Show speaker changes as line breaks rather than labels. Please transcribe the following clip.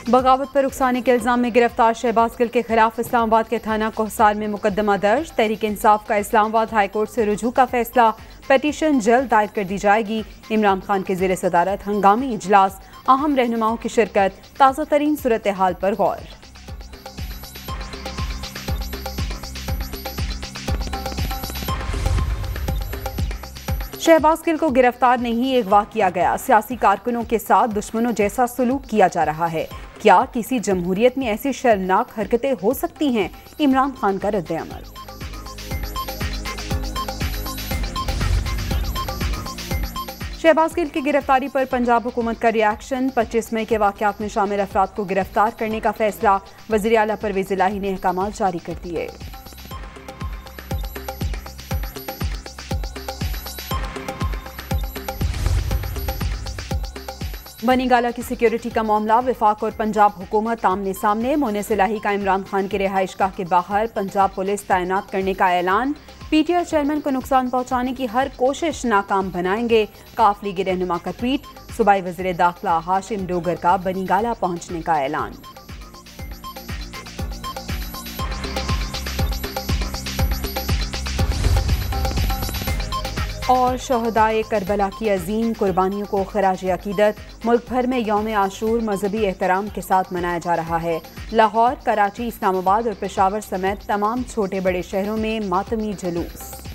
बगावत पर उकसाने के इल्जाम में गिरफ्तार शहबाज गिल के खिलाफ इस्लामाबाद के थाना कोहसार में मुकदमा दर्ज। तहरीक इंसाफ का इस्लामाबाद हाई कोर्ट से रुजू का फैसला, पिटीशन जल्द दायर कर दी जाएगी। इमरान खान के ज़ेर सदारत हंगामी इजलास, अहम रहनुमाओं की शिरकत, ताज़ा तरीन सूरत हाल पर गौर। शहबाज गिल को गिरफ्तार नहीं अगवा किया गया, सियासी कारकुनों के साथ दुश्मनों जैसा सलूक किया जा रहा है। क्या किसी जमहूरियत में ऐसी शर्मनाक हरकतें हो सकती हैं? इमरान खान का रद्द-ए-अमल। शहबाज गिल की गिरफ्तारी पर पंजाब हुकूमत का रिएक्शन, 25 मई के वाक़यात में शामिल अफराद को गिरफ्तार करने का फैसला। वज़ीर आला परवेज़ इलाही ने अहकामात जारी कर दिए। बनीगाला की सिक्योरिटी का मामला, वफाक और पंजाब हुकूमत आमने सामने। मोनिस इलाही का इमरान खान के रिहाइशगाह के बाहर पंजाब पुलिस तैनात करने का ऐलान। पीटीआई चेयरमैन को नुकसान पहुंचाने की हर कोशिश नाकाम बनाएंगे, काफ लीगी रहनुमा का ट्वीट। सूबाई वज़ीर दाखिला हाशिम डोगर का बनीगाला पहुंचने का ऐलान। और शहदाए करबला की अजीम कुर्बानियों को खराज अकीदत। मुल्क भर में यौम आशूर मजहबी एहतराम के साथ मनाया जा रहा है। लाहौर, कराची, इस्लामाबाद और पेशावर समेत तमाम छोटे बड़े शहरों में मातमी जुलूस।